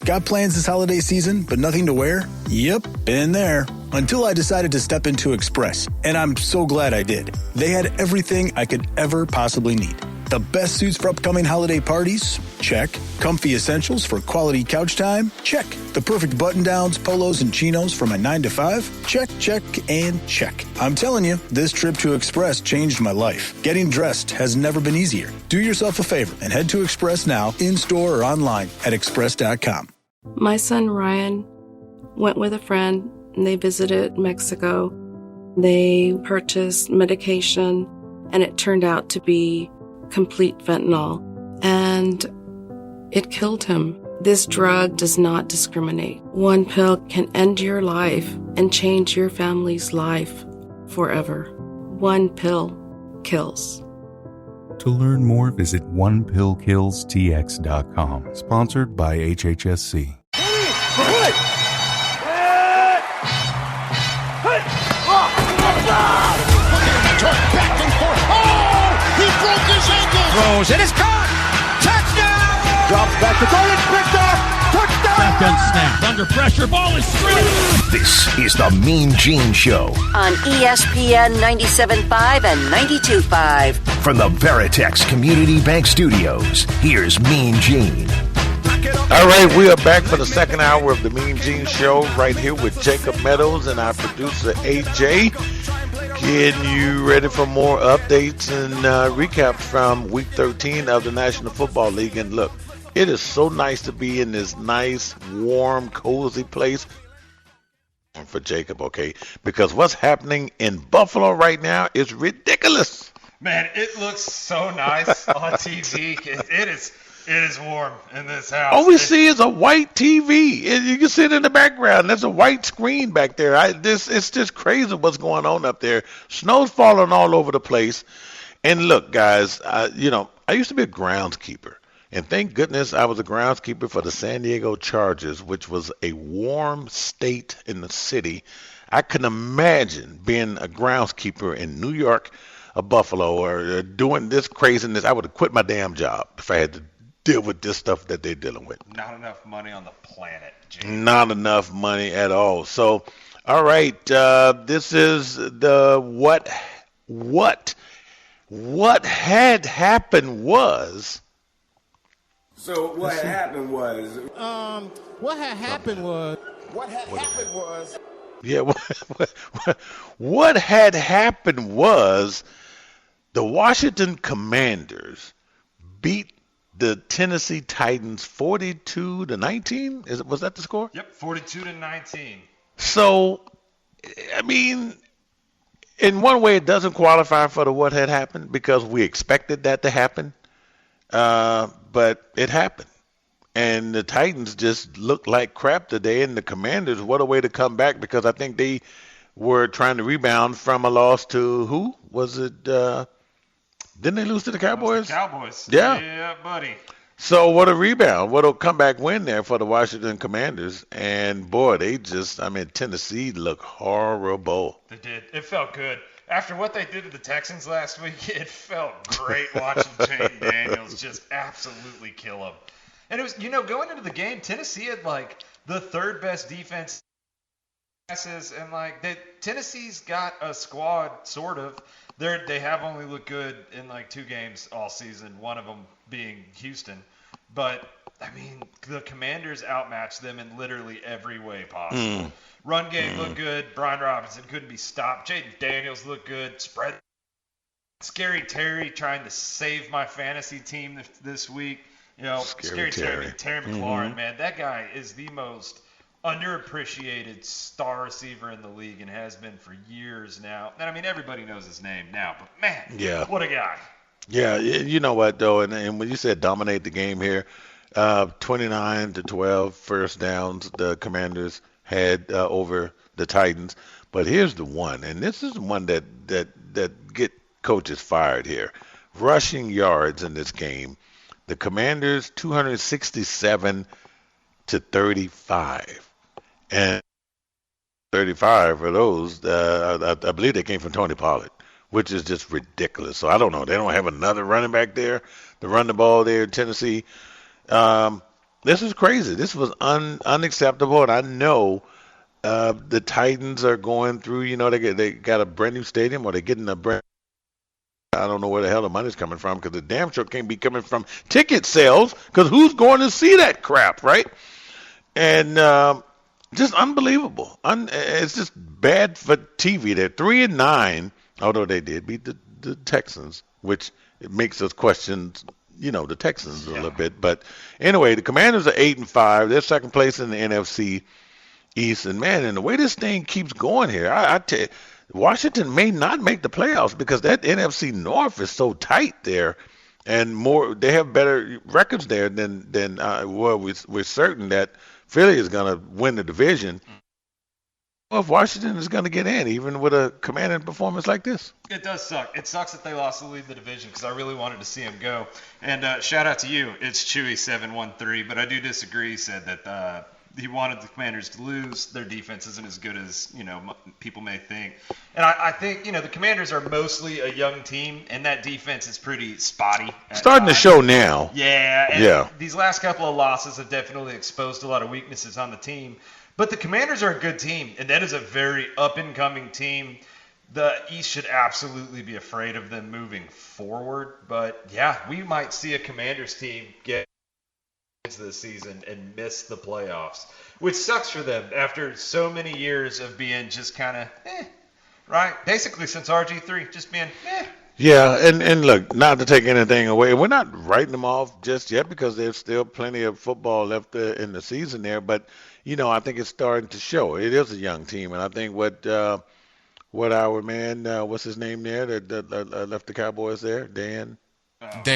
Got plans this holiday season, but nothing to wear? Yep, been there. Until I decided to step into Express, and I'm so glad I did. They had everything I could ever possibly need. The best suits for upcoming holiday parties? Check. Comfy essentials for quality couch time? Check. The perfect button-downs, polos, and chinos for my 9 to 5? Check, check, and check. I'm telling you, this trip to Express changed my life. Getting dressed has never been easier. Do yourself a favor and head to Express now, in-store or online at express.com. My son Ryan went with a friend and they visited Mexico. They purchased medication and it turned out to be complete fentanyl, and it killed him. This drug does not discriminate. One pill can end your life and change your family's life forever. One pill kills. To learn more, visit onepillkillstx.com. Sponsored by HHSC. Back and forth. Oh! He broke his ankle. Throws. It is caught. Touchdown. Drops back to goal. It's picked off. Touchdown. Shotgun snap. Under pressure. Ball is straight. This is the Mean Gene Show on ESPN 97.5 and 92.5. From the Veritex Community Bank Studios, here's Mean Gene. All right, we are back for the second hour of the Mean Gene Show right here with Jacob Meadows and our producer, AJ. Getting you ready for more updates and recaps from Week 13 of the National Football League. And look, it is so nice to be in this nice, warm, cozy place for Jacob, okay? Because what's happening in Buffalo right now is ridiculous. Man, it looks so nice on TV. It is warm in this house. All we see is a white TV. You can see it in the background. There's a white screen back there. It's just crazy what's going on up there. Snow's falling all over the place. And look, guys, I used to be a groundskeeper. And thank goodness I was a groundskeeper for the San Diego Chargers, which was a warm state in the city. I couldn't imagine being a groundskeeper in New York or Buffalo or doing this craziness. I would have quit my damn job if I had to deal with this stuff that they're dealing with. Not enough money on the planet, Jake. Not enough money at all. So, all right, this is the what had happened was. So what had happened was. What had happened was. Yeah, what had happened was the Washington Commanders beat the Tennessee Titans 42-19. Was that the score? Yep, 42-19. So, I mean, in one way, it doesn't qualify for the what had happened because we expected that to happen, but it happened. And the Titans just looked like crap today, and the Commanders, what a way to come back because I think they were trying to rebound from a loss to who? Was it didn't they lose to the Cowboys? The Cowboys. Yeah. Yeah, buddy. So what a rebound. What a comeback win there for the Washington Commanders. And, boy, Tennessee looked horrible. They did. It felt good. After what they did to the Texans last week, it felt great watching Jane Daniels just absolutely kill them. And it was, going into the game, Tennessee had, the third best defense. And, Tennessee's got a squad, sort of. They have only looked good in 2 games all season, one of them being Houston. But, the Commanders outmatched them in literally every way possible. Run game looked good. Brian Robinson couldn't be stopped. Jaden Daniels looked good. Spread. Scary Terry trying to save my fantasy team this week. Scary Terry McLaurin, man. That guy is the most underappreciated star receiver in the league and has been for years now. And everybody knows his name now, but man, what a guy. Yeah, you know what though, and when you said dominate the game here, 29-12 first downs the Commanders had over the Titans. But here's the one, and this is the one that get coaches fired here. Rushing yards in this game, the Commanders 267-35. And 35 of those, I believe they came from Tony Pollard, which is just ridiculous. So I don't know. They don't have another running back there to run the ball there in Tennessee. This is crazy. This was unacceptable, and I know the Titans are going through. They got a brand new stadium, or they're getting a brand. I don't know where the hell the money's coming from, because the damn sure can't be coming from ticket sales, because who's going to see that crap, right? And just unbelievable. It's just bad for TV. They're 3-9, although they did beat the Texans, which it makes us question, the Texans a little bit. But anyway, the Commanders are 8-5. They're second place in the NFC East. And man, and the way this thing keeps going here, I tell you, Washington may not make the playoffs because that NFC North is so tight there, and they have better records there than we're certain that Philly is going to win the division. Well, if Washington is going to get in, even with a commanding performance like this. It does suck. It sucks that they lost to lead the division, because I really wanted to see him go. And shout out to you. It's Chewy713, but I do disagree. He said that he wanted the Commanders to lose. Their defense isn't as good as people may think. And I think the Commanders are mostly a young team, and that defense is pretty spotty. Starting to show now. Yeah. And these last couple of losses have definitely exposed a lot of weaknesses on the team. But the Commanders are a good team, and that is a very up-and-coming team. The East should absolutely be afraid of them moving forward. But, yeah, we might see a Commanders team get this season and miss the playoffs, which sucks for them after so many years of being just kind of right? Basically since RG3, just being Yeah, and look, not to take anything away, we're not writing them off just yet, because there's still plenty of football left in the season there. But I think it's starting to show. It is a young team, and I think what our man, what's his name there, that left the Cowboys there, Dan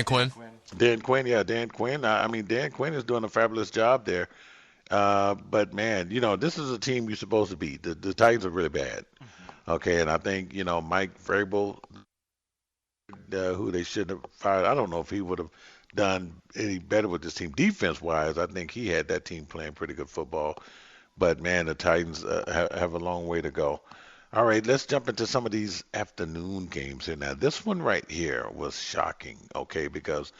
Quinn. Dan Quinn, yeah, Dan Quinn. Dan Quinn is doing a fabulous job there. But man, this is a team you're supposed to beat. The Titans are really bad. Okay, and I think Mike Vrabel, who they should have fired. I don't know if he would have done any better with this team defense-wise. I think he had that team playing pretty good football. But, man, the Titans have a long way to go. All right, let's jump into some of these afternoon games here. Now, this one right here was shocking, okay, because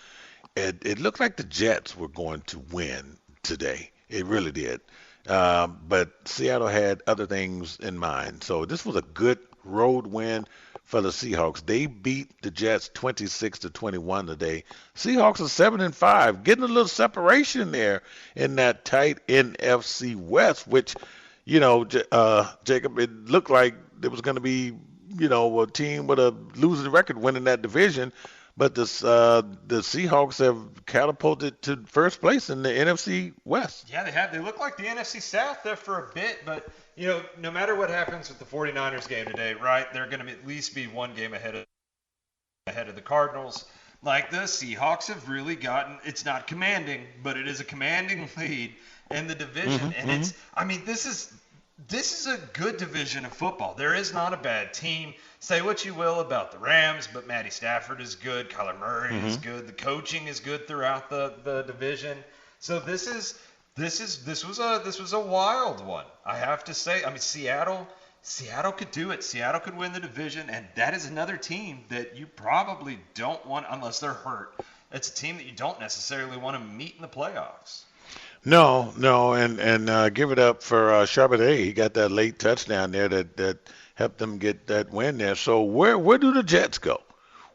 it looked like the Jets were going to win today. It really did. But Seattle had other things in mind. So this was a good road win for the Seahawks. They beat the Jets 26-21 today. Seahawks are 7-5, getting a little separation there in that tight NFC West, which, Jacob, it looked like there was going to be, a team with a losing record winning that division. But the Seahawks have catapulted to first place in the NFC West. Yeah, they have. They look like the NFC South there for a bit, but no matter what happens with the 49ers game today, right? They're going to at least be one game ahead of the Cardinals. Like, the Seahawks have really gotten, it's not commanding, but it is a commanding lead in the division. This is a good division of football. There is not a bad team. Say what you will about the Rams, but Matty Stafford is good. Kyler Murray is good. The coaching is good throughout the division. So this was a wild one, I have to say. Seattle could do it. Seattle could win the division, and that is another team that you probably don't want unless they're hurt. It's a team that you don't necessarily want to meet in the playoffs. No, and give it up for Charbonnet. He got that late touchdown there that helped them get that win there. So where do the Jets go?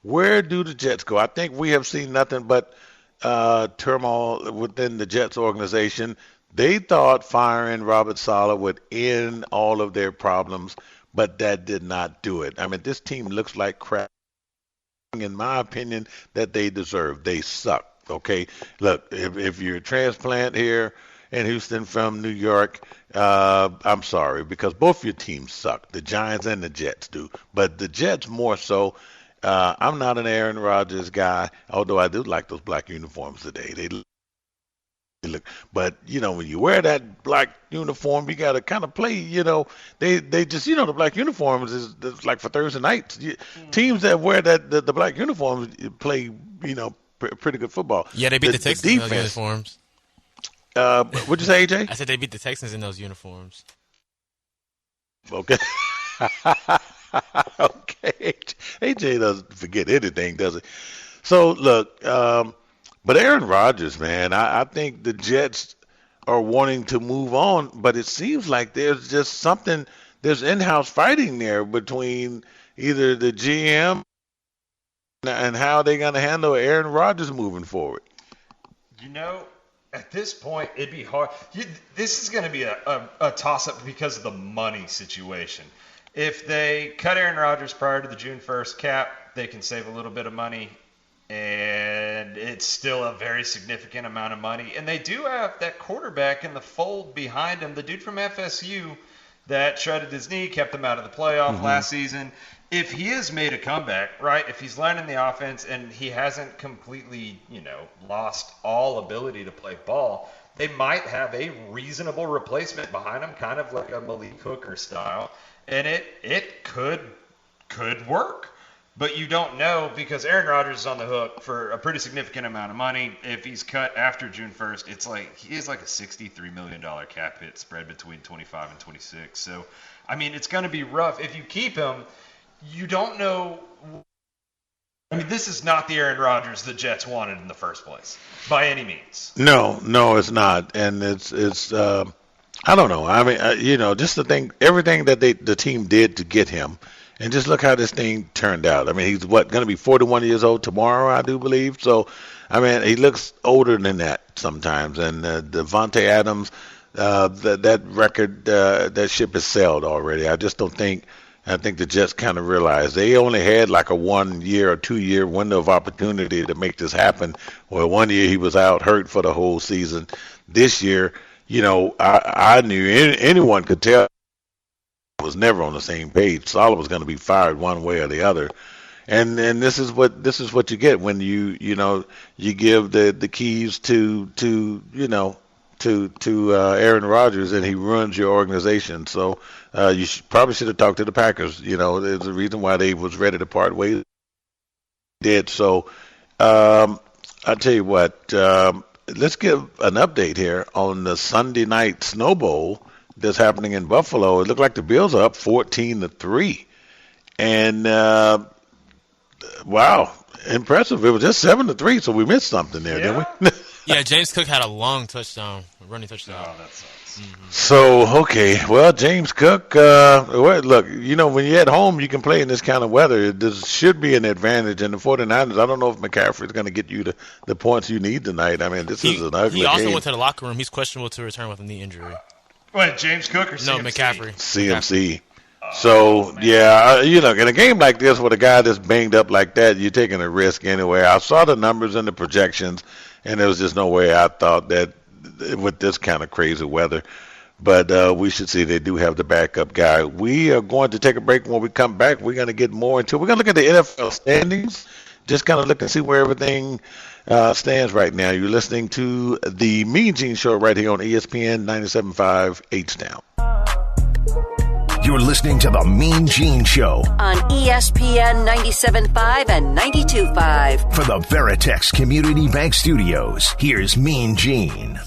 Where do the Jets go? I think we have seen nothing but turmoil within the Jets organization. They thought firing Robert Saleh would end all of their problems, but that did not do it. This team looks like crap, in my opinion, that they deserve. They suck. Okay, look, if you're a transplant here in Houston from New York, I'm sorry, because both your teams suck. The Giants and the Jets do, but the Jets more so. I'm not an Aaron Rodgers guy, although I do like those black uniforms today. They look, but when you wear that black uniform, you got to kind of play. They just the black uniforms is like for Thursday nights. Teams that wear the black uniforms play pretty good football. Yeah, they beat the Texans in those uniforms. What'd you say, AJ? I said they beat the Texans in those uniforms. Okay. Okay. AJ doesn't forget anything, does he? So, look, But Aaron Rodgers, man, I think the Jets are wanting to move on, but it seems like there's just something, there's in-house fighting there between either the GM and how they're going to handle Aaron Rodgers moving forward. You know, at this point, it'd be hard. This is going to be a toss-up because of the money situation. If they cut Aaron Rodgers prior to the June 1st cap, they can save a little bit of money, and it's still a very significant amount of money. And they do have that quarterback in the fold behind him, the dude from FSU that shredded his knee, kept them out of the playoff last season. If he has made a comeback, right, if he's learning the offense and he hasn't completely, lost all ability to play ball, they might have a reasonable replacement behind him, kind of like a Malik Hooker style, and it could work. But you don't know because Aaron Rodgers is on the hook for a pretty significant amount of money. If he's cut after June 1st, it's like he has like a $63 million cap hit spread between 25 and 26. So, I mean, it's going to be rough. If you keep him, you don't know. I mean, this is not the Aaron Rodgers the Jets wanted in the first place by any means. No, it's not. And it's I don't know. I mean, just to think everything that the team did to get him. And just look how this thing turned out. I mean, he's going to be 41 years old tomorrow, I do believe. So, I mean, he looks older than that sometimes. And Devontae Adams, that record, that ship has sailed already. I just don't think. I think the Jets kind of realized they only had like a 1 year or 2 year window of opportunity to make this happen. Well, 1 year he was out hurt for the whole season. This year, I knew anyone could tell. Was never on the same page. Saleh was going to be fired one way or the other, and this is what you get when you give the keys to Aaron Rodgers and he runs your organization. So you probably should have talked to the Packers. There's a reason why they was ready to part ways. Did so. I tell you what. Let's give an update here on the Sunday night Snow Bowl that's happening in Buffalo. It looked like the Bills are up 14-3. And, wow, impressive. It was just 7-3, so we missed something there, didn't we? Yeah, James Cook had a long touchdown, a running touchdown. Oh, that sucks. So, okay, well, James Cook, look, when you're at home, you can play in this kind of weather. This should be an advantage. And the 49ers, I don't know if McCaffrey's going to get you the points you need tonight. I mean, this is an ugly game. He also went to the locker room. He's questionable to return with a knee injury. What, James Cook or CMC? No, McCaffrey. CMC. So, yeah, in a game like this with a guy that's banged up like that, you're taking a risk anyway. I saw the numbers and the projections, and there was just no way I thought that with this kind of crazy weather. But we should see they do have the backup guy. We are going to take a break. When we come back, we're going to get more into it. We're going to look at the NFL standings, just kind of look and see where everything stands right now. You're listening to the MeanGene Show right here on ESPN 97.5 H-Town. You're listening to the MeanGene Show on ESPN 97.5 and 92.5. For the Veritex Community Bank Studios, here's MeanGene.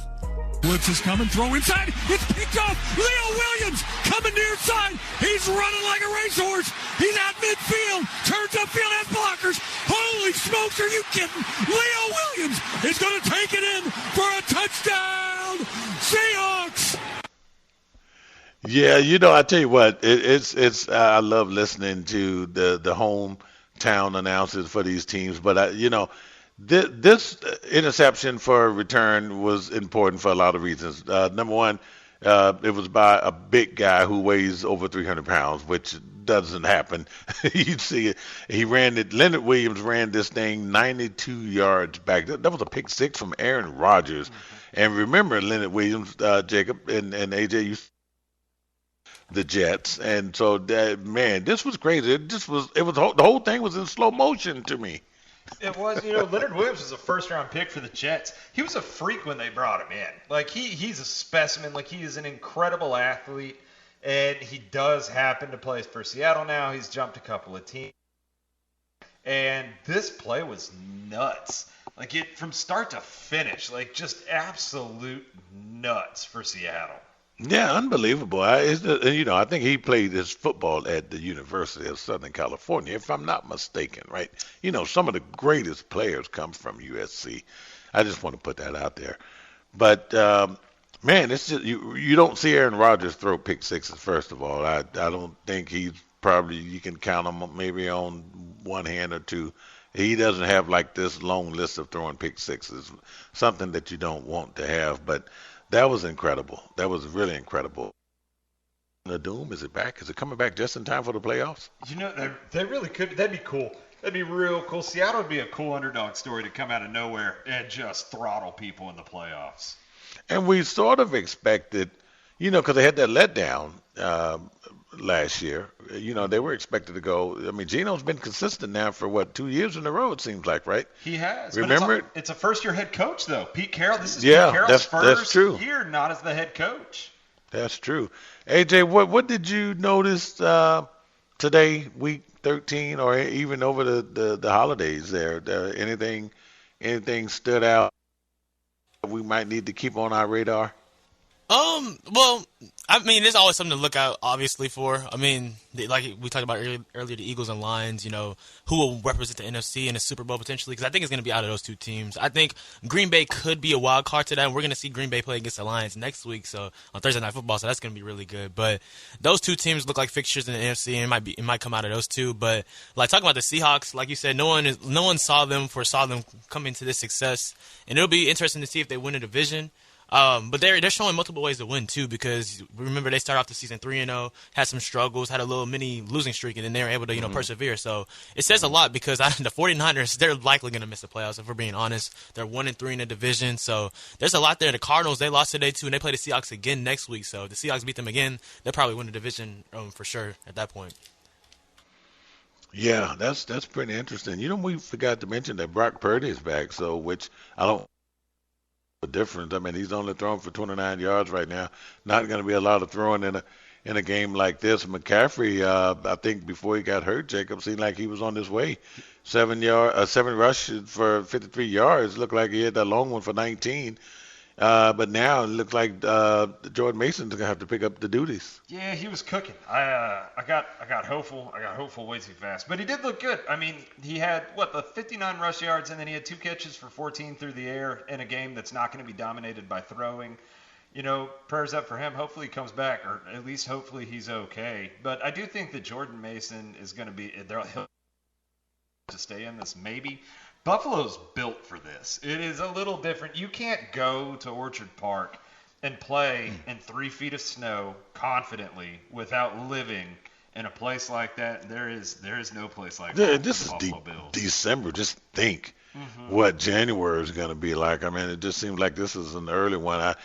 Blitz is coming, throw inside, it's picked off, Leo Williams coming near side, he's running like a racehorse, he's at midfield, turns upfield, has blockers, holy smokes, are you kidding? Leo Williams is going to take it in for a touchdown, Seahawks! Yeah, I tell you what, it's I love listening to the hometown announcers for these teams, but this interception for return was important for a lot of reasons. Number one, it was by a big guy who weighs over 300 pounds, which doesn't happen. You'd see it. Leonard Williams ran this thing 92 yards back. That was a pick six from Aaron Rodgers. Mm-hmm. And remember Leonard Williams, Jacob, and AJ used the Jets. And so, this was crazy. The whole thing was in slow motion to me. It was, Leonard Williams was a first-round pick for the Jets. He was a freak when they brought him in. Like, he's a specimen. Like, he is an incredible athlete, and he does happen to play for Seattle now. He's jumped a couple of teams. And this play was nuts. Like, from start to finish, like, just absolute nuts for Seattle. Yeah, unbelievable. I think he played his football at the University of Southern California, if I'm not mistaken, right? Some of the greatest players come from USC. I just want to put that out there. But man, it's just you don't see Aaron Rodgers throw pick sixes. First of all, I don't think he's probably you can count him maybe on one hand or two. He doesn't have like this long list of throwing pick sixes, something that you don't want to have. But that was incredible. That was really incredible. The Doom, is it back? Is it coming back just in time for the playoffs? You know, they really could. That'd be cool. That'd be real cool. Seattle would be a cool underdog story to come out of nowhere and just throttle people in the playoffs. And we sort of expected, because they had that letdown last year. They were expected to go. I mean, Geno's been consistent now for 2 years in a row, it seems like, right? He has. Remember? But it's a first-year head coach, though. Pete Carroll, this is Pete Carroll's first year not as the head coach. That's true. AJ, what did you notice today, week 13, or even over the holidays there? Anything stood out we might need to keep on our radar? Well, I mean, there's always something to look out, obviously, for. I mean, like we talked about earlier, the Eagles and Lions, who will represent the NFC in the Super Bowl potentially, because I think it's going to be out of those two teams. I think Green Bay could be a wild card to that, and we're going to see Green Bay play against the Lions next week, so on Thursday Night Football, so that's going to be really good. But those two teams look like fixtures in the NFC, and it might come out of those two. But like talking about the Seahawks, like you said, no one saw them come into this success, and it'll be interesting to see if they win a division. But they're showing multiple ways to win too, because remember they started off the season 3-0, had some struggles, had a little mini losing streak, and then they were able to persevere. So it says a lot, because the 49ers, they're likely going to miss the playoffs if we're being honest. They're 1-3 in the division, so there's a lot there. The Cardinals, they lost today too, and they play the Seahawks again next week. So if the Seahawks beat them again, they'll probably win the division for sure at that point. Yeah, that's pretty interesting. We forgot to mention that Brock Purdy is back, so which I don't. The difference. I mean, he's only throwing for 29 yards right now. Not going to be a lot of throwing in a game like this. McCaffrey, I think before he got hurt, Jacob seemed like he was on his way. 7 rushes for 53 yards. Looked like he had that long one for 19. But now it looks like Jordan Mason's gonna have to pick up the duties. Yeah, he was cooking. I got hopeful. I got hopeful way too fast, but he did look good. I mean, he had the 59 rush yards, and then he had 2 catches for 14 through the air in a game that's not going to be dominated by throwing. Prayers up for him. Hopefully he comes back, or at least hopefully he's okay. But I do think that Jordan Mason is going to be he'll to stay in this maybe. Buffalo's built for this. It is a little different. You can't go to Orchard Park and play in 3 feet of snow confidently without living in a place like that. There is no place like that. This is December. Just think what January is going to be like. I mean, it just seems like this is an early one.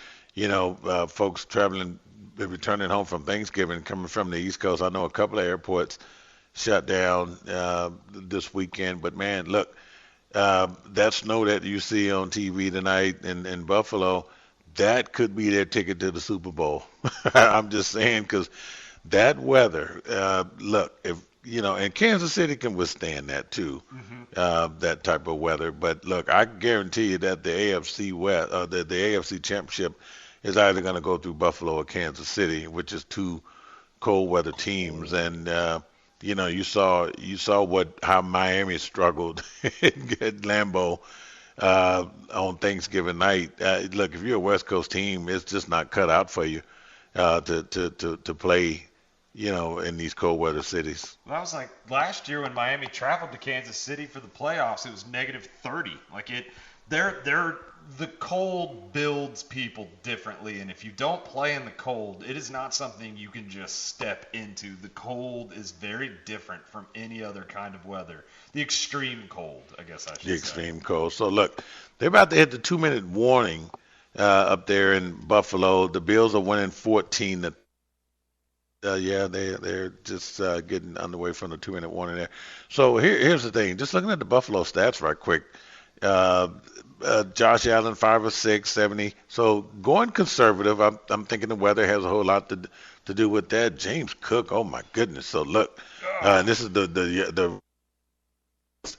Folks traveling, returning home from Thanksgiving, coming from the East Coast. I know a couple of airports shut down this weekend. But, man, look. That snow that you see on TV tonight in Buffalo, that could be their ticket to the Super Bowl. I'm just saying, because that weather, look, if and Kansas City can withstand that too, that type of weather. But look, I guarantee you that the AFC West, the AFC Championship, is either going to go through Buffalo or Kansas City, which is 2 cold weather teams, and you saw how Miami struggled at Lambeau on Thanksgiving night. Look, if you're a West Coast team, it's just not cut out for you to play, in these cold weather cities. Well, that was like last year when Miami traveled to Kansas City for the playoffs. It was -30. The cold builds people differently, and if you don't play in the cold, it is not something you can just step into. The cold is very different from any other kind of weather. The extreme cold, I guess I should say. The extreme cold. So, look, they're about to hit the 2-minute warning up there in Buffalo. The Bills are winning 14. They're just getting underway from the 2-minute warning there. So here's the thing. Just looking at the Buffalo stats right quick. Josh Allen, 5 of 6, 70. So going conservative, I'm thinking the weather has a whole lot to do with that. James Cook, oh my goodness. So look, and this is the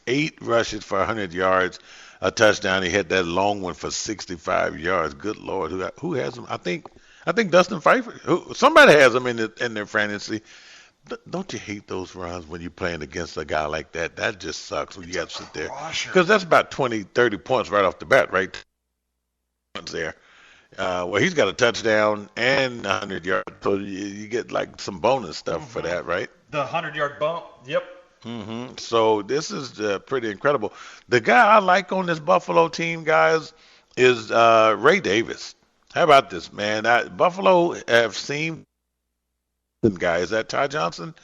8 rushes for 100 yards, a touchdown. He had that long one for 65 yards. Good Lord, who has him? I think Dustin Phiefer. Somebody has him in their fantasy. Don't you hate those runs when you're playing against a guy like that? That just sucks when you got to sit there. Because that's about 20, 30 points right off the bat, right? There. Well, he's got a touchdown and 100 yards, so you get like some bonus stuff for that, right? The 100-yard bump. Yep. So this is pretty incredible. The guy I like on this Buffalo team, guys, is Ray Davis. How about this, man? Buffalo have seen guys. Is that Ty Johnson?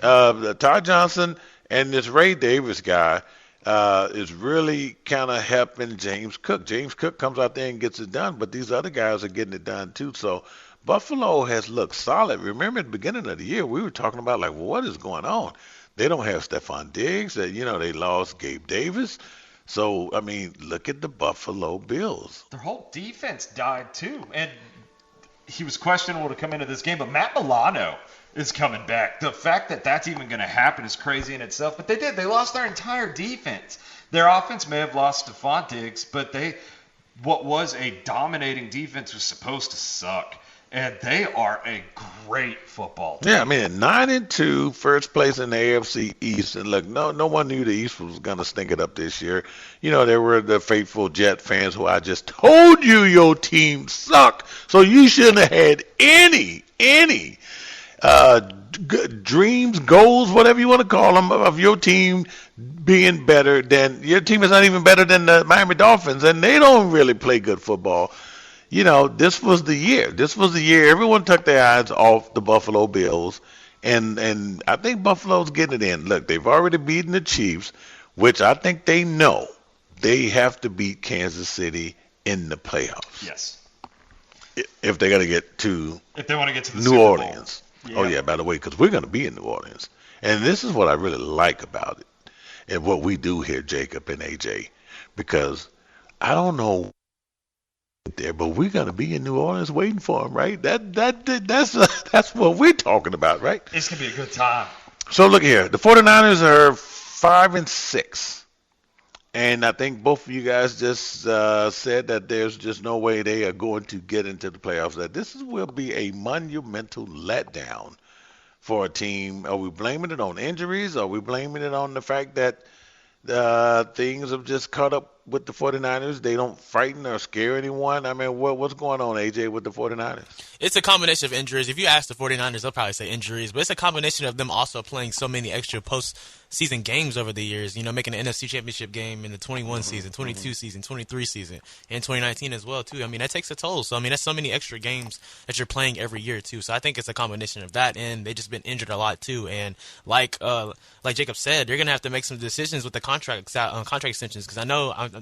Ty Johnson and this Ray Davis guy is really kind of helping James Cook. James Cook comes out there and gets it done, but these other guys are getting it done too. So Buffalo has looked solid. Remember at the beginning of the year, we were talking about like, well, what is going on? They don't have Stephon Diggs. They lost Gabe Davis. So, I mean, look at the Buffalo Bills. Their whole defense died too. And he was questionable to come into this game, but Matt Milano is coming back. The fact that that's even going to happen is crazy in itself. But they did. They lost their entire defense. Their offense may have lost Stephon Diggs, but what was a dominating defense was supposed to suck. And they are a great football team. Yeah, I mean, 9-2, first place in the AFC East. And look, no one knew the East was going to stink it up this year. There were the faithful Jet fans who I just told you your team sucked. So you shouldn't have had any dreams, goals, whatever you want to call them, of your team being better than – your team is not even better than the Miami Dolphins, and they don't really play good football. This was the year. This was the year everyone took their eyes off the Buffalo Bills, and I think Buffalo's getting it in. Look, they've already beaten the Chiefs, which I think they know they have to beat Kansas City in the playoffs. Yes. If they're going to get to – if they want to get to the New Super Bowl. Orleans. Yeah. Oh, yeah, by the way, because we're going to be in New Orleans. And this is what I really like about it and what we do here, Jacob and AJ, because I don't know there, but we're going to be in New Orleans waiting for him, right? That's what we're talking about, right? It's going to be a good time. So look here. The 49ers are 5-6. And I think both of you guys just said that there's just no way they are going to get into the playoffs. That this will be a monumental letdown for a team. Are we blaming it on injuries? Are we blaming it on the fact that things have just caught up with the 49ers? They don't frighten or scare anyone? I mean, what's going on, AJ, with the 49ers? It's a combination of injuries. If you ask the 49ers, they'll probably say injuries, but it's a combination of them also playing so many extra postseason games over the years, making an NFC Championship game in the 21 season, 22 season, 23 season, and 2019 as well, too. I mean, that takes a toll. So, I mean, that's so many extra games that you're playing every year, too. So I think it's a combination of that, and they've just been injured a lot, too. And like Jacob said, they're going to have to make some decisions with the contract extensions, because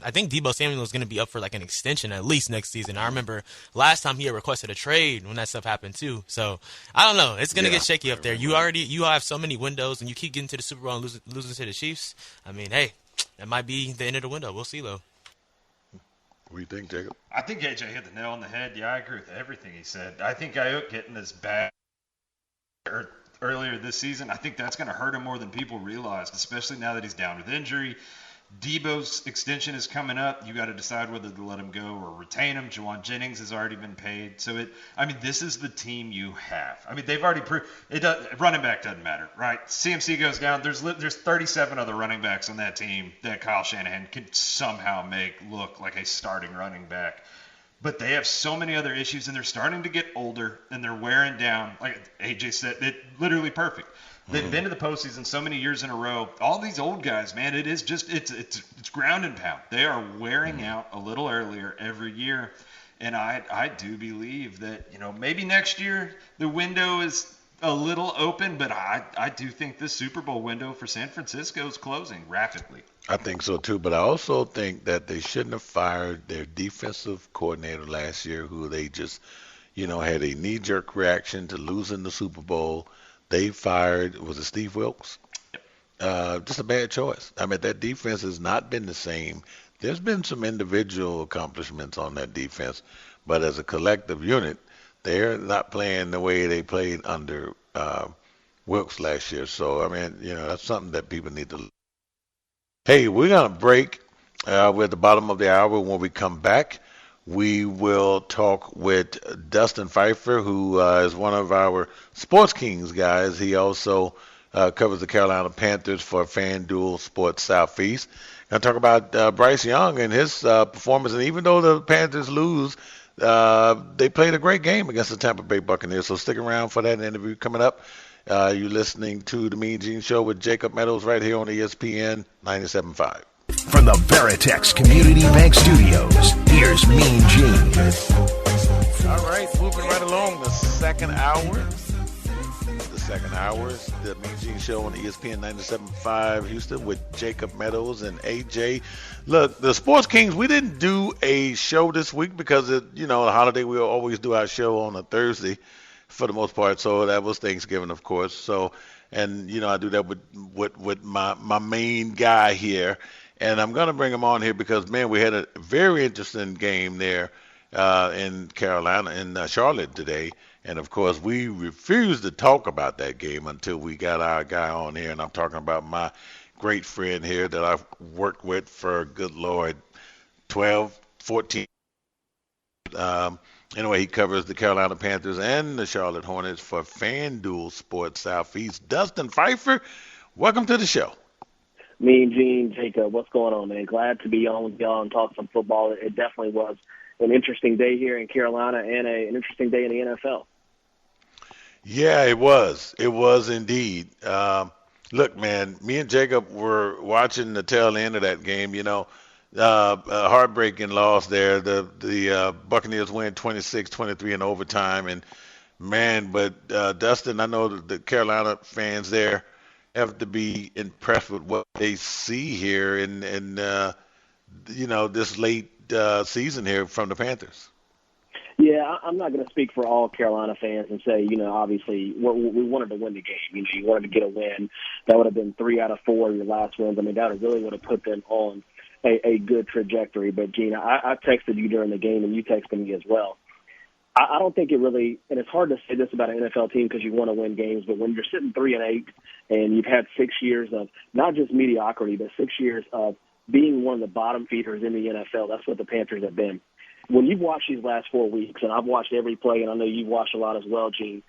I think Deebo Samuel is going to be up for like an extension at least next season. I remember last time he had requested a trade when that stuff happened too. So I don't know. It's going to get shaky up there. You have so many windows, and you keep getting to the Super Bowl and losing to the Chiefs. I mean, hey, that might be the end of the window. We'll see though. What do you think, Jacob? I think AJ hit the nail on the head. Yeah, I agree with everything he said. I think Ayuk getting this bad earlier this season, I think that's going to hurt him more than people realize, especially now that he's down with injury. Debo's extension is coming up. You got to decide whether to let him go or retain him. Juwan Jennings has already been paid. So this is the team you have. I mean, they've already proved it. Running back doesn't matter, right? CMC goes down. There's 37 other running backs on that team that Kyle Shanahan can somehow make look like a starting running back. But they have so many other issues, and they're starting to get older, and they're wearing down. Like AJ said, it literally perfect. They've been to the postseason so many years in a row. All these old guys, man, it is just it's ground and pound. They are wearing out a little earlier every year, and I do believe that maybe next year the window is a little open, but I do think this Super Bowl window for San Francisco is closing rapidly. I think so too, but I also think that they shouldn't have fired their defensive coordinator last year, who they just had a knee-jerk reaction to losing the Super Bowl. They fired, was it Steve Wilkes? Just a bad choice. I mean, that defense has not been the same. There's been some individual accomplishments on that defense, but as a collective unit, they're not playing the way they played under Wilkes last year. So, I mean, that's something that people need to. Hey, we're going to break. We're at the bottom of the hour. When we come back, We will talk with Dustin Phiefer, who is one of our Sports Kings guys. He also covers the Carolina Panthers for FanDuel Sports Southeast. Going to talk about Bryce Young and his performance. And even though the Panthers lose, they played a great game against the Tampa Bay Buccaneers. So stick around for that interview coming up. You're listening to the Mean Gene Show with Jacob Meadows right here on ESPN 97.5. From the Veritex Community Bank Studios, here's Mean Gene. All right, moving right along, the second hour. The Mean Gene Show on ESPN 97.5 Houston with Jacob Meadows and AJ. Look, the Sports Kings, we didn't do a show this week because, the holiday, we always do our show on a Thursday for the most part. So that was Thanksgiving, of course. So, and, I do that with my main guy here. And I'm going to bring him on here because, man, we had a very interesting game there in Carolina, in Charlotte today. And, of course, we refused to talk about that game until we got our guy on here. And I'm talking about my great friend here that I've worked with for, good Lord, 12, 14. Anyway, he covers the Carolina Panthers and the Charlotte Hornets for FanDuel Sports Southeast. Dustin Phiefer, welcome to the show. Mean Gene, Jacob, what's going on, man? Glad to be on with y'all and talk some football. It definitely was an interesting day here in Carolina and an interesting day in the NFL. Yeah, it was. It was indeed. Look, man, me and Jacob were watching the tail end of that game. A heartbreaking loss there. The Buccaneers win 26-23 in overtime. And, man, but Dustin, I know the Carolina fans there have to be impressed with what they see here in this late season here from the Panthers. Yeah, I'm not going to speak for all Carolina fans and say, obviously we wanted to win the game. You wanted to get a win. That would have been 3 out of 4 of your last wins. I mean, that really would have put them on a good trajectory. But, Gene, I texted you during the game, and you texted me as well. I don't think it really – and it's hard to say this about an NFL team because you want to win games, but when you're sitting 3-8 and you've had 6 years of not just mediocrity, but 6 years of being one of the bottom feeders in the NFL, that's what the Panthers have been. When you've watched these last 4 weeks, and I've watched every play, and I know you've watched a lot as well, Gene,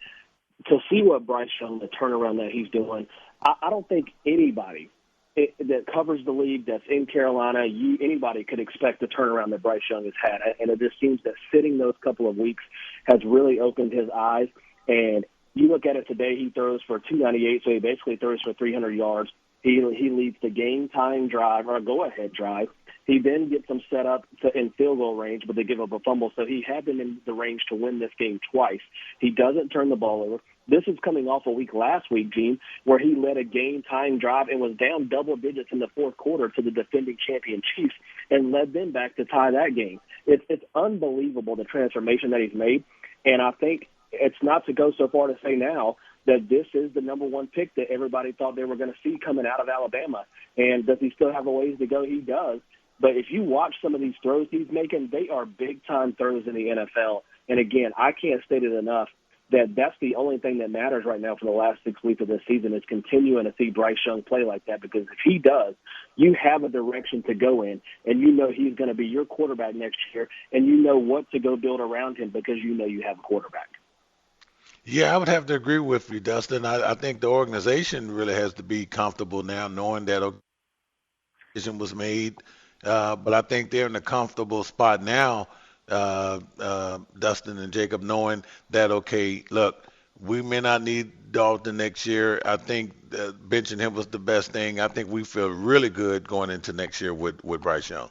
to see what Bryce Young, the turnaround that he's doing, I don't think anybody that covers the league that's in Carolina, anybody could expect the turnaround that Bryce Young has had. And it just seems that sitting those couple of weeks has really opened his eyes. And you look at it today, he throws for 298, so he basically throws for 300 yards. He leads the game-time drive, or a go-ahead drive. He then gets them set up in field goal range, but they give up a fumble. So he had them in the range to win this game twice. He doesn't turn the ball over. This is coming off a week last week, Gene, where he led a game-time drive and was down double digits in the fourth quarter to the defending champion Chiefs and led them back to tie that game. It's unbelievable, the transformation that he's made. And I think it's not to go so far to say now that this is the number one pick that everybody thought they were going to see coming out of Alabama. And does he still have a ways to go? He does. But if you watch some of these throws he's making, they are big-time throws in the NFL. And, again, I can't state it enough that that's the only thing that matters right now for the last 6 weeks of this season is continuing to see Bryce Young play like that, because if he does, you have a direction to go in, and you know he's going to be your quarterback next year, and you know what to go build around him because you know you have a quarterback. Yeah, I would have to agree with you, Dustin. I think the organization really has to be comfortable now knowing that a decision was made. But I think they're in a comfortable spot now, Dustin and Jacob, knowing that, okay, look, we may not need Dalton next year. I think benching him was the best thing. I think we feel really good going into next year with Bryce Young.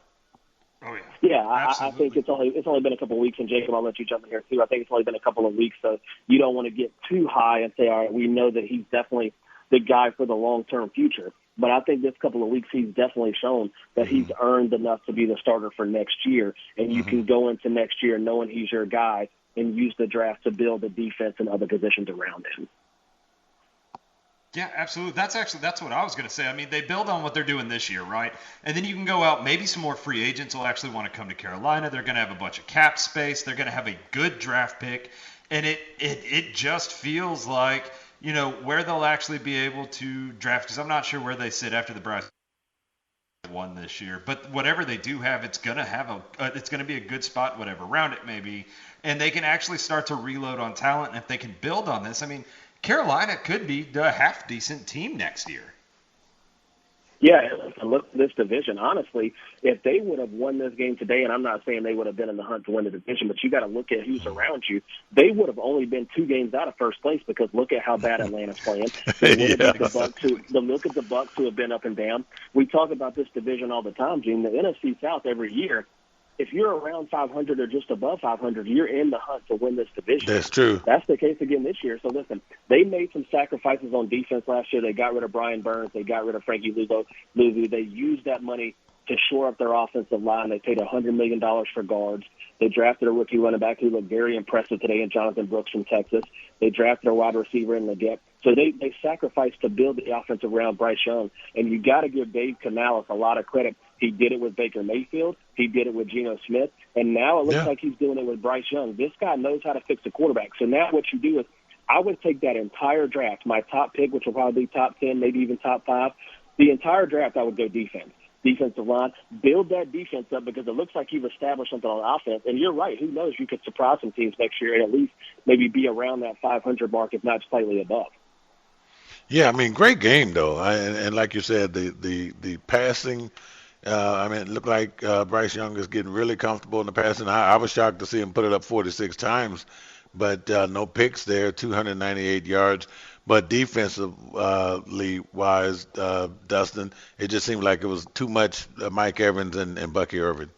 Oh, yeah. Yeah, I think it's only been a couple of weeks, and Jacob, I'll let you jump in here too. I think it's only been a couple of weeks, so you don't want to get too high and say, all right, we know that he's definitely the guy for the long-term future. But I think this couple of weeks he's definitely shown that he's earned enough to be the starter for next year, and you can go into next year knowing he's your guy and use the draft to build the defense and other positions around him. Yeah, absolutely. That's what I was going to say. I mean, they build on what they're doing this year, right? And then you can go out. Maybe some more free agents will actually want to come to Carolina. They're going to have a bunch of cap space. They're going to have a good draft pick. And it just feels like, you know, where they'll actually be able to draft, because I'm not sure where they sit after the Bryce won this year. But whatever they do have, it's gonna have it's gonna be a good spot, whatever round it may be, and they can actually start to reload on talent. And if they can build on this, I mean, Carolina could be a half decent team next year. Yeah, look at this division. Honestly, if they would have won this game today, and I'm not saying they would have been in the hunt to win the division, but you got to look at who's around you. They would have only been 2 games out of first place because look at how bad Atlanta's playing. Look at the Bucks who have been up and down. We talk about this division all the time, Gene. The NFC South every year. If you're around 500 or just above 500, you're in the hunt to win this division. That's true. That's the case again this year. So listen, they made some sacrifices on defense last year. They got rid of Brian Burns. They got rid of Frankie Luvu. They used that money to shore up their offensive line. They paid $100 million for guards. They drafted a rookie running back who looked very impressive today in Jonathan Brooks from Texas. They drafted a wide receiver in Leggett. So they sacrificed to build the offense around Bryce Young. And you got to give Dave Canales a lot of credit. He did it with Baker Mayfield. He did it with Geno Smith. And now it looks like he's doing it with Bryce Young. This guy knows how to fix a quarterback. So now what you do is I would take that entire draft, my top pick, which will probably be top 10, maybe even top 5, the entire draft I would go defense. Defensive line, build that defense up because it looks like you've established something on offense. And you're right. Who knows? You could surprise some teams next year and at least maybe be around that 500 mark, if not slightly above. Yeah, I mean, great game, though. And like you said, the passing, I mean, it looked like Bryce Young is getting really comfortable in the passing. I was shocked to see him put it up 46 times, but no picks there, 298 yards. But defensively wise, Dustin, it just seemed like it was too much Mike Evans and Bucky Irvin.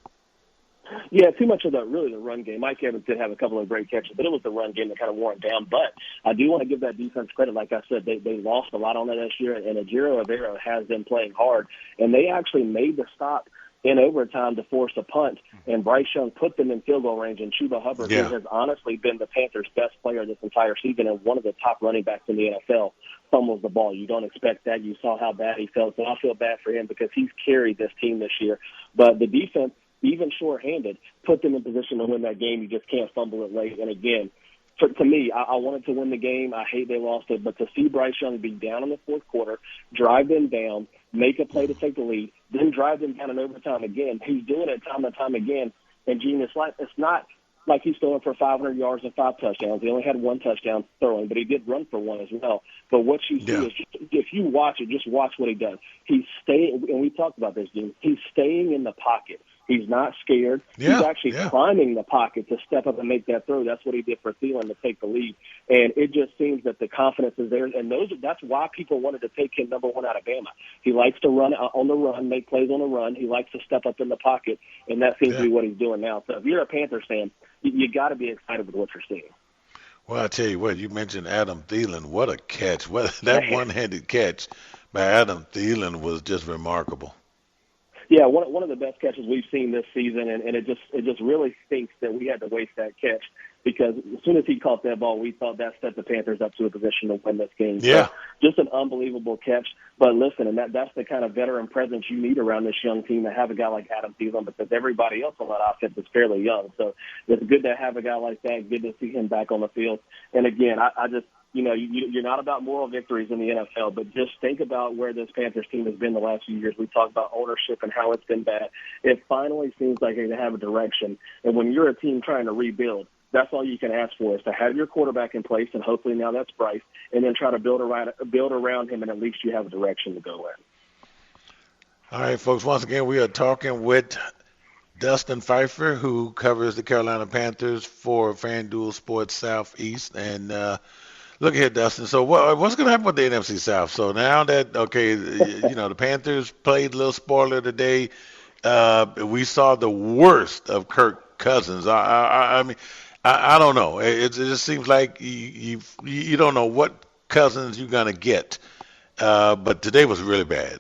Yeah, too much of the run game. Mike Evans did have a couple of great catches, but it was the run game that kind of wore it down. But I do want to give that defense credit. Like I said, they lost a lot on that this year, and Ejiro Evero has been playing hard. And they actually made the stop in overtime to force a punt, and Bryce Young put them in field goal range, and Chuba Hubbard, who has honestly been the Panthers' best player this entire season and one of the top running backs in the NFL, fumbles the ball. You don't expect that. You saw how bad he felt, so I feel bad for him because he's carried this team this year. But the defense, even shorthanded, put them in position to win that game. You just can't fumble it late. And again, to me, I wanted to win the game. I hate they lost it. But to see Bryce Young be down in the fourth quarter, drive them down, make a play to take the lead, then drive them down in overtime again. He's doing it time and time again. And, Gene, it's not like he's throwing for 500 yards and 5 touchdowns. He only had 1 touchdown throwing, but he did run for 1 as well. But what you see is, if you watch it, just watch what he does. He's staying, and we talked about this, Gene, he's staying in the pocket. He's not scared. He's actually climbing the pocket to step up and make that throw. That's what he did for Thielen to take the lead. And it just seems that the confidence is there. And that's why people wanted to take him number 1 out of Bama. He likes to run on the run, make plays on the run. He likes to step up in the pocket, and that seems to be what he's doing now. So if you're a Panthers fan, you got to be excited with what you're seeing. Well, I tell you what, you mentioned Adam Thielen. What a catch. That one-handed catch by Adam Thielen was just remarkable. Yeah, one of the best catches we've seen this season, and it just really stinks that we had to waste that catch because as soon as he caught that ball, we thought that set the Panthers up to a position to win this game. Yeah. So just an unbelievable catch. But listen, and that's the kind of veteran presence you need around this young team to have a guy like Adam Thielen because everybody else on that offense is fairly young. So it's good to have a guy like that. Good to see him back on the field. And again, I just – you're not about moral victories in the NFL, but just think about where this Panthers team has been the last few years. We talked about ownership and how it's been bad. It finally seems like they have a direction. And when you're a team trying to rebuild, that's all you can ask for is to have your quarterback in place, and hopefully now that's Bryce, and then try to build around him, and at least you have a direction to go in. All right, folks, once again, we are talking with Dustin Phiefer, who covers the Carolina Panthers for FanDuel Sports Southeast. And look here, Dustin. So what's going to happen with the NFC South? So now that, the Panthers played a little spoiler today, we saw the worst of Kirk Cousins. I mean, I don't know. It just seems like you don't know what Cousins you're going to get. But today was really bad.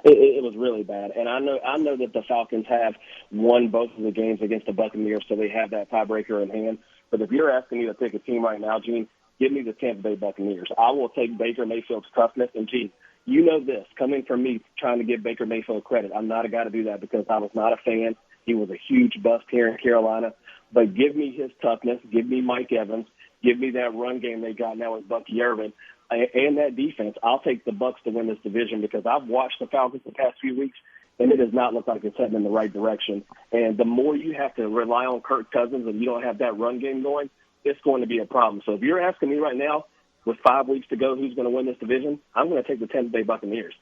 It was really bad, and I know that the Falcons have won both of the games against the Buccaneers, so they have that tiebreaker in hand. But if you're asking me to pick a team right now, Gene, give me the Tampa Bay Buccaneers. I will take Baker Mayfield's toughness, and Gene, you know this, coming from me trying to give Baker Mayfield credit. I'm not a guy to do that because I was not a fan. He was a huge bust here in Carolina. But give me his toughness. Give me Mike Evans. Give me that run game they got now with Bucky Irvin. And that defense. I'll take the Bucs to win this division because I've watched the Falcons the past few weeks, and it does not look like it's heading in the right direction. And the more you have to rely on Kirk Cousins and you don't have that run game going, it's going to be a problem. So if you're asking me right now, with 5 weeks to go, who's going to win this division, I'm going to take the Tampa Bay Buccaneers.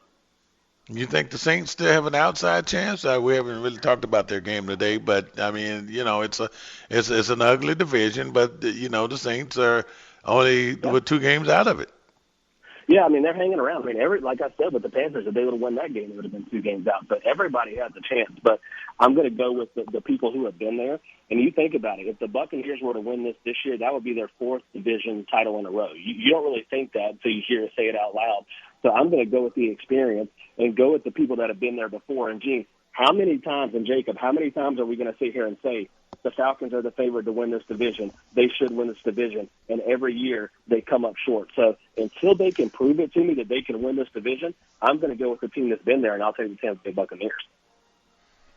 You think the Saints still have an outside chance? We haven't really talked about their game today, but I mean, it's an ugly division, but the Saints are only with 2 games out of it. Yeah, I mean, they're hanging around. I mean, like I said, with the Panthers, if they would have won that game, it would have been 2 games out. But everybody has a chance. But I'm going to go with the people who have been there. And you think about it, if the Buccaneers were to win this year, that would be their 4th division title in a row. You don't really think that until you hear it say it out loud. So I'm going to go with the experience and go with the people that have been there before. And, Gene, how many times are we going to sit here and say, the Falcons are the favorite to win this division? They should win this division. And every year they come up short. So until they can prove it to me that they can win this division, I'm going to go with the team that's been there, and I'll take the Tampa Bay Buccaneers.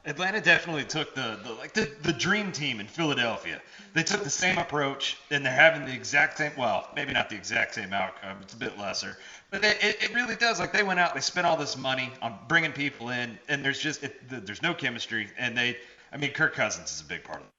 Atlanta definitely took the dream team in Philadelphia. They took the same approach, and they're having the exact same, well, maybe not the exact same outcome. It's a bit lesser. But it really does. Like, they went out, they spent all this money on bringing people in, and there's no chemistry. And Kirk Cousins is a big part of it.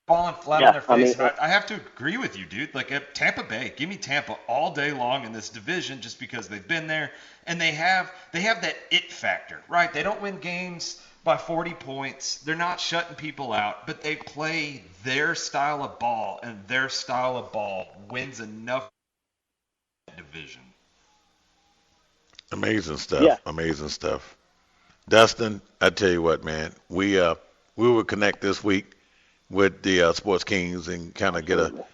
Falling flat on their face. I have to agree with you, dude. Like, at Tampa Bay, give me Tampa all day long in this division just because they've been there, and they have that it factor, right? They don't win games by 40 points. They're not shutting people out, but they play their style of ball, and their style of ball wins enough division. Amazing stuff. Yeah. Amazing stuff. Dustin, I tell you what, man, we will connect this week with the Sports Kings and kind of get a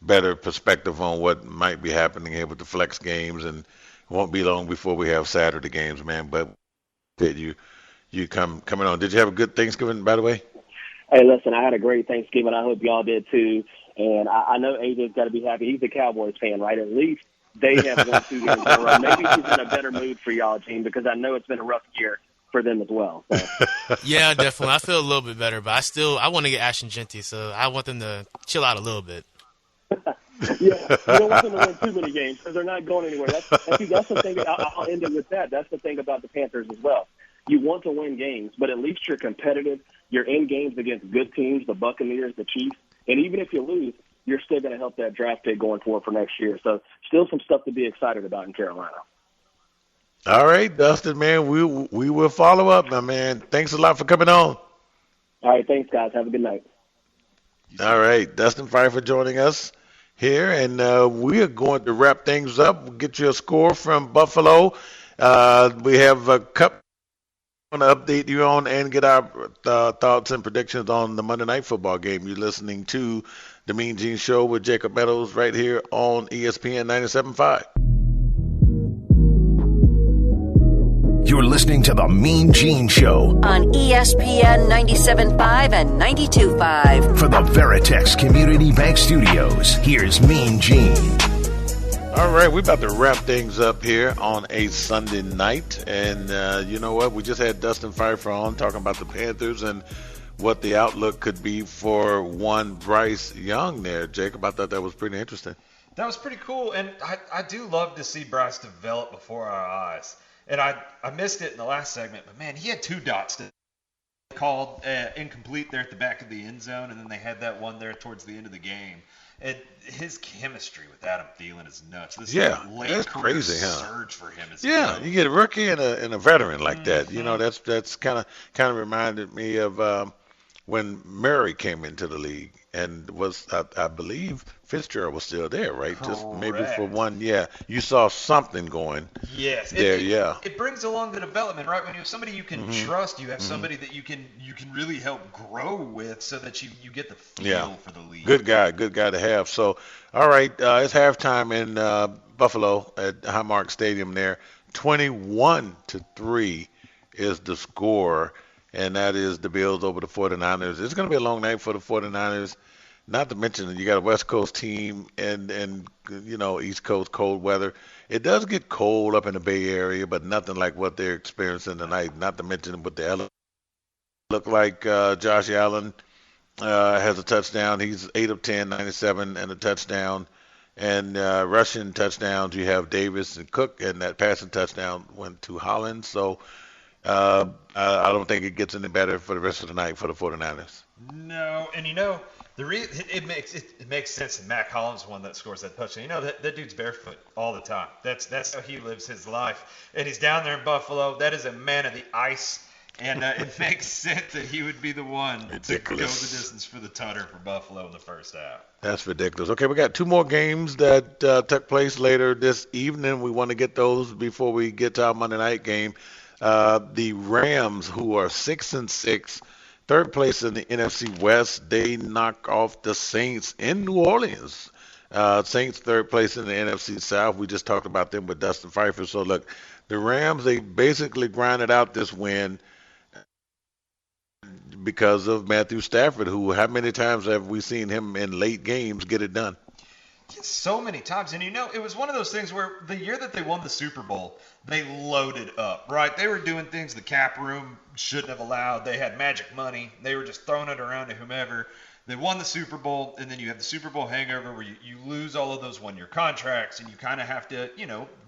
better perspective on what might be happening here with the flex games, and it won't be long before we have Saturday games, man. But you coming on. Did you have a good Thanksgiving, by the way? Hey, listen, I had a great Thanksgiving. I hope y'all did too. And I know AJ's got to be happy. He's a Cowboys fan, right? At least they have won 2 games in a row. Maybe he's in a better mood for y'all, team, because I know it's been a rough year for them as well. So. Yeah, definitely. I feel a little bit better, but I want to get Ashton Genty, so I want them to chill out a little bit. Yeah, you don't want them to win too many games because they're not going anywhere. That's the thing. I'll end it with that. That's the thing about the Panthers as well. You want to win games, but at least you're competitive. You're in games against good teams, the Buccaneers, the Chiefs, and even if you lose, you're still going to help that draft pick going forward for next year. So still some stuff to be excited about in Carolina. All right, Dustin, man, we will follow up, my man. Thanks a lot for coming on. All right, thanks, guys. Have a good night. All right, Dustin Phiefer joining us here, and we are going to wrap things up. We'll get you a score from Buffalo. We have a couple to update you on and get our thoughts and predictions on the Monday Night Football game. You're listening to the Mean Gene Show with Jacob Meadows right here on ESPN 97.5. You're listening to the Mean Gene Show on ESPN 97.5 and 92.5. For the Veritex Community Bank Studios, here's Mean Gene. All right, we're about to wrap things up here on a Sunday night. And you know what? We just had Dustin Phiefer on talking about the Panthers and what the outlook could be for one Bryce Young there. Jacob, I thought that was pretty interesting. That was pretty cool. And I do love to see Bryce develop before our eyes. And I missed it in the last segment, but, man, he had 2 dots that called incomplete there at the back of the end zone, and then they had that one there towards the end of the game. And his chemistry with Adam Thielen is nuts. This late that's crazy, huh? Surge for him. You get a rookie and a veteran like that. You know, that's kind of reminded me of when Murray came into the league, and I believe Fitzgerald was still there, right? Correct. Just maybe for one. Yeah, you saw something going. Yes. There, it brings along the development, right? When you have somebody you can trust, you have somebody that you can really help grow with, so that you get the feel for the league. Good guy to have. So, all right, it's halftime in Buffalo at Highmark Stadium there. 21-3 is the score, and that is the Bills over the 49ers. It's going to be a long night for the 49ers. Not to mention that you got a West Coast team and you know, East Coast cold weather. It does get cold up in the Bay Area, but nothing like what they're experiencing tonight. Not to mention what the LA look like. Josh Allen has a touchdown. He's 8 of 10, 97, and a touchdown. And rushing touchdowns, you have Davis and Cook, and that passing touchdown went to Hollins. So I don't think it gets any better for the rest of the night for the 49ers. No, and it makes sense that Matt Collins is one that scores that touchdown. That dude's barefoot all the time. That's how he lives his life, and he's down there in Buffalo. That is a man of the ice, and it makes sense that he would be the one to go the distance for the tutter for Buffalo in the first half. That's ridiculous. Okay, we got two more games that took place later this evening. We want to get those before we get to our Monday night game. The Rams, who are 6-6, third place in the NFC West, they knock off the Saints in New Orleans. Saints third place in the NFC South. We just talked about them with Dustin Phiefer. So look, the Rams, they basically grinded out this win because of Matthew Stafford, who how many times have we seen him in late games get it done? So many times. And it was one of those things where the year that they won the Super Bowl, they loaded up, right? They were doing things the cap room shouldn't have allowed. They had magic money. They were just throwing it around to whomever. They won the Super Bowl, and then you have the Super Bowl hangover where you lose all of those one-year contracts, and you kind of have to,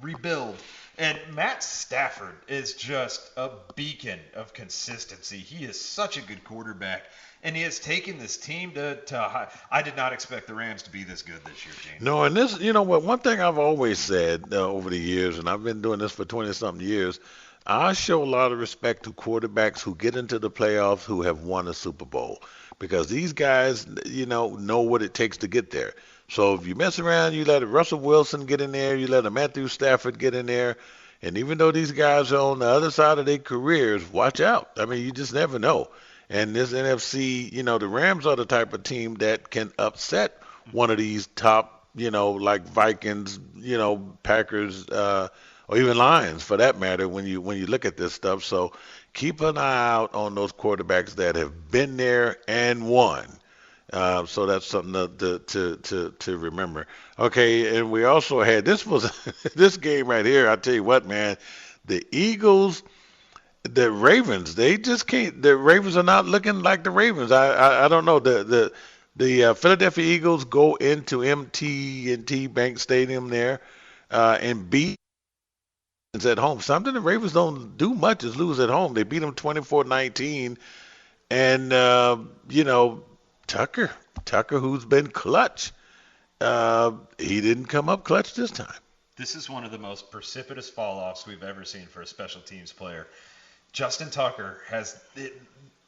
rebuild. And Matt Stafford is just a beacon of consistency. He is such a good quarterback. And he has taken this team to high. I did not expect the Rams to be this good this year, Gene. No, and this, what, one thing I've always said over the years, and I've been doing this for 20-something years, I show a lot of respect to quarterbacks who get into the playoffs who have won a Super Bowl, because these guys, know what it takes to get there. So if you mess around, you let a Russell Wilson get in there, you let a Matthew Stafford get in there, and even though these guys are on the other side of their careers, watch out. I mean, you just never know. And this NFC, the Rams are the type of team that can upset one of these top, like Vikings, Packers, or even Lions for that matter when you look at this stuff. So keep an eye out on those quarterbacks that have been there and won. So that's something to remember. Okay, and we also had this game right here. I tell you what, man, the Eagles. The Ravens, they just can't. The Ravens are not looking like the Ravens. I don't know. The Philadelphia Eagles go into M&T Bank Stadium there and beat at home. Something the Ravens don't do much is lose at home. They beat them 24-19, and Tucker, who's been clutch, he didn't come up clutch this time. This is one of the most precipitous fall-offs we've ever seen for a special teams player. Justin Tucker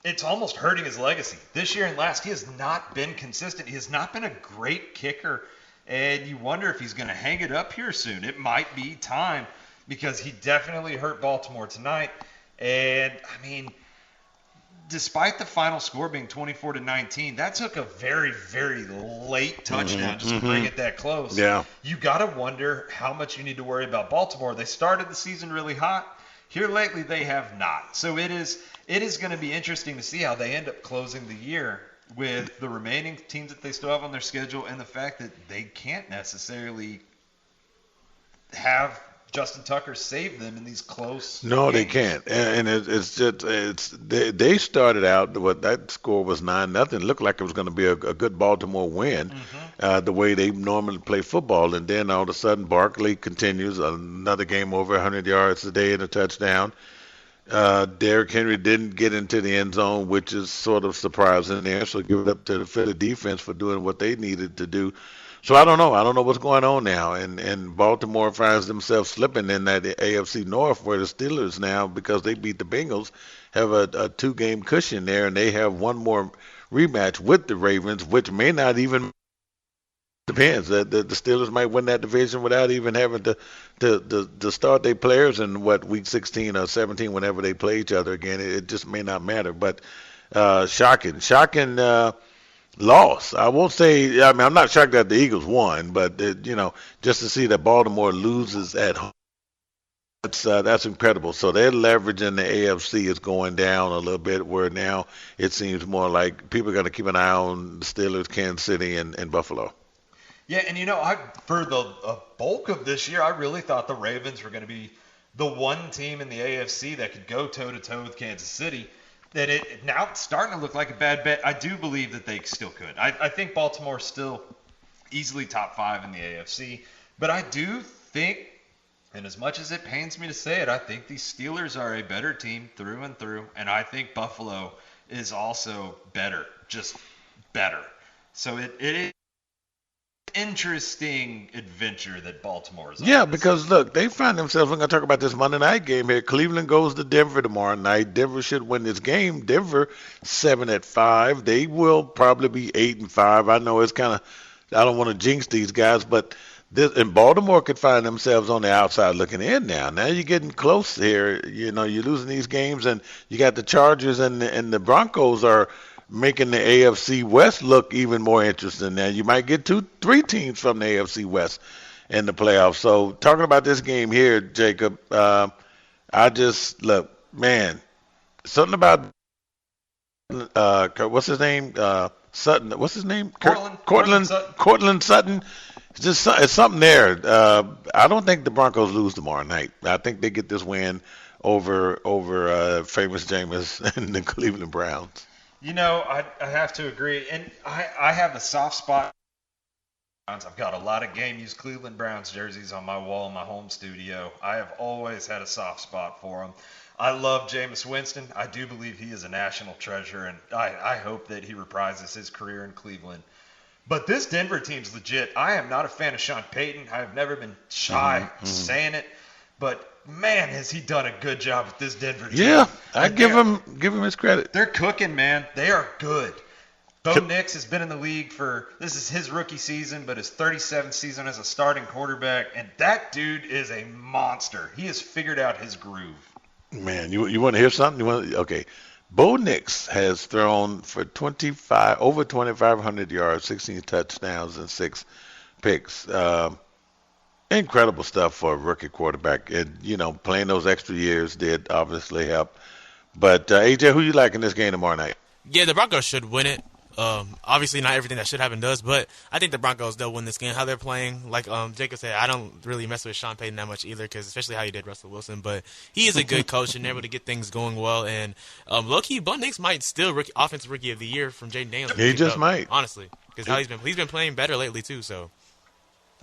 it's almost hurting his legacy. This year and last, he has not been consistent. He has not been a great kicker, and you wonder if he's going to hang it up here soon. It might be time, because he definitely hurt Baltimore tonight. And, I mean, despite the final score being 24-19, that took a very, very late touchdown just to bring it that close. Yeah. You got to wonder how much you need to worry about Baltimore. They started the season really hot. Here lately, they have not. So it is going to be interesting to see how they end up closing the year with the remaining teams that they still have on their schedule, and the fact that they can't necessarily have Justin Tucker save them in these close No, games. they can't. And it's just they started out, what that score was 9-0. Looked like it was going to be a good Baltimore win, the way they normally play football. And then all of a sudden, Barkley continues another game over 100 yards a day and a touchdown. Derrick Henry didn't get into the end zone, which is sort of surprising there. So give it up to the Philly defense for doing what they needed to do. So I don't know. I don't know what's going on now. And Baltimore finds themselves slipping in that AFC North, where the Steelers now, because they beat the Bengals, have a 2-game cushion there, and they have one more rematch with the Ravens, which may not even depends. The Steelers might win that division without even having to start their players in week 16 or 17 whenever they play each other again. It just may not matter. But shocking loss. I won't say. I mean, I'm not shocked that the Eagles won, but just to see that Baltimore loses at home, that's incredible. So their leverage in the AFC is going down a little bit, where now it seems more like people are going to keep an eye on the Steelers, Kansas City, and Buffalo. Yeah, and for the bulk of this year, I really thought the Ravens were going to be the one team in the AFC that could go toe-to-toe with Kansas City. That now it's starting to look like a bad bet. I do believe that they still could. I think Baltimore's still easily top 5 in the AFC, but I do think And as much as it pains me to say it, I think these Steelers are a better team through and through, and I think Buffalo is also better, just better. So it is an interesting adventure that Baltimore is on. Yeah, because look, they find themselves, we're going to talk about this Monday night game here. Cleveland goes to Denver tomorrow night. Denver should win this game. Denver 7-5. They will probably be 8-5. I know it's kind of, I don't want to jinx these guys, but and Baltimore could find themselves on the outside looking in now. Now you're getting close here. You know, you're losing these games, and you got the Chargers and the Broncos are making the AFC West look even more interesting. Now you might get 2-3 teams from the AFC West in the playoffs. So talking about this game here, Jacob, I just look, man, something about what's his name? Sutton. What's his name? Cortland Sutton. It's something there. I don't think the Broncos lose tomorrow night. I think they get this win over famous Jameis and the Cleveland Browns. You know, I have to agree, and I have a soft spot. I've got a lot of game-used Cleveland Browns jerseys on my wall in my home studio. I have always had a soft spot for them. I love Jameis Winston. I do believe he is a national treasure, and I hope that he reprises his career in Cleveland. But this Denver team's legit. I am not a fan of Sean Payton. I have never been shy saying it. But, man, has he done a good job with this Denver team. Yeah, I give him his credit. They're cooking, man. They are good. Bo Nix has been in the league this is his rookie season, but his 37th season as a starting quarterback. And that dude is a monster. He has figured out his groove. Man, you want to hear something? Okay. Bo Nix has thrown for over 2,500 yards, 16 touchdowns, and 6 picks. Incredible stuff for a rookie quarterback. And, playing those extra years did obviously help. But, AJ, who you like in this game tomorrow night? Yeah, the Broncos should win it. Obviously, not everything that should happen does, but I think the Broncos, they'll win this game. How they're playing, like Jacob said, I don't really mess with Sean Payton that much either, because especially how he did Russell Wilson. But he is a good coach and able to get things going well. And low-key, Bo Nix might still offensive rookie of the year from Jaden Daniels. He just might, honestly, because he's been playing better lately too. So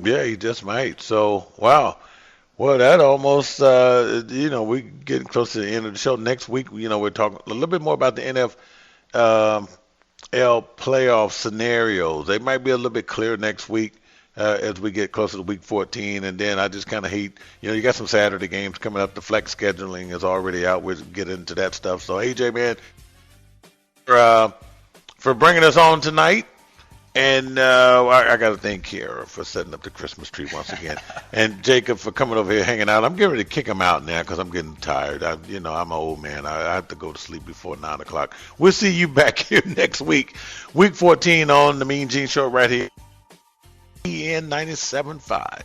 yeah, he just might. So wow. Well, that almost, we getting close to the end of the show. Next week, we're talking a little bit more about the NFL playoff scenarios. They might be a little bit clearer next week as we get closer to week 14. And then I just kind of hate, you got some Saturday games coming up. The flex scheduling is already out. We'll get into that stuff. So, AJ, man, for bringing us on tonight. And I got to thank Kara for setting up the Christmas tree once again. And Jacob for coming over here, hanging out. I'm getting ready to kick him out now because I'm getting tired. I'm an old man. I have to go to sleep before 9 o'clock. We'll see you back here next week. Week 14 on the Mean Gene Show right here. ESPN 97.5.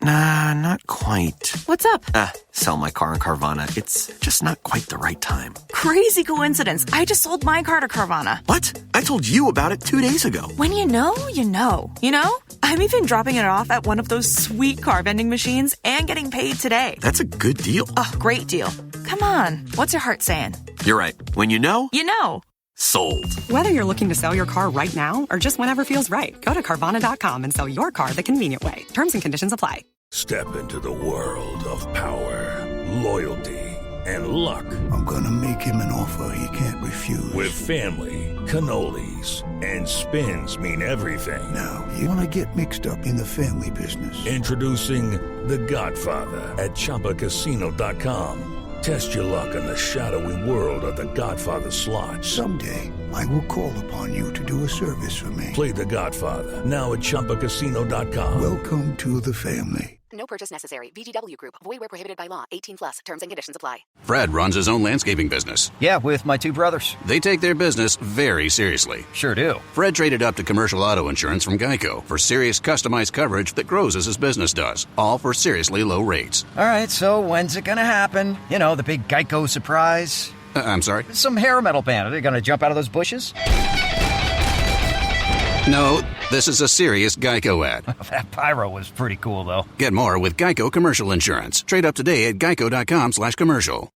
Nah, not quite. What's up? Sell my car in Carvana. It's just not quite the right time. Crazy coincidence. I just sold my car to Carvana. What? I told you about it 2 days ago. When you know, you know. You know? I'm even dropping it off at one of those sweet car vending machines and getting paid today. That's a good deal. Oh, great deal. Come on. What's your heart saying? You're right. When you know. You know. Sold. Whether you're looking to sell your car right now or just whenever feels right, go to Carvana.com and sell your car the convenient way. Terms and conditions apply. Step into the world of power, loyalty, and luck. I'm gonna make him an offer he can't refuse. With family, cannolis, and spins mean everything. Now, you wanna get mixed up in the family business. Introducing The Godfather at ChumbaCasino.com. Test your luck in the shadowy world of The Godfather slot. Someday, I will call upon you to do a service for me. Play The Godfather, now at ChumbaCasino.com. Welcome to the family. No purchase necessary. VGW Group. Void where prohibited by law. 18+. Terms and conditions apply. Fred runs his own landscaping business. Yeah, with my 2 brothers. They take their business very seriously. Sure do. Fred traded up to commercial auto insurance from Geico for serious customized coverage that grows as his business does. All for seriously low rates. All right, so when's it gonna happen? You know, the big Geico surprise. I'm sorry? Some hair metal band. Are they gonna jump out of those bushes? No, this is a serious Geico ad. That pyro was pretty cool, though. Get more with Geico Commercial Insurance. Trade up today at geico.com/commercial.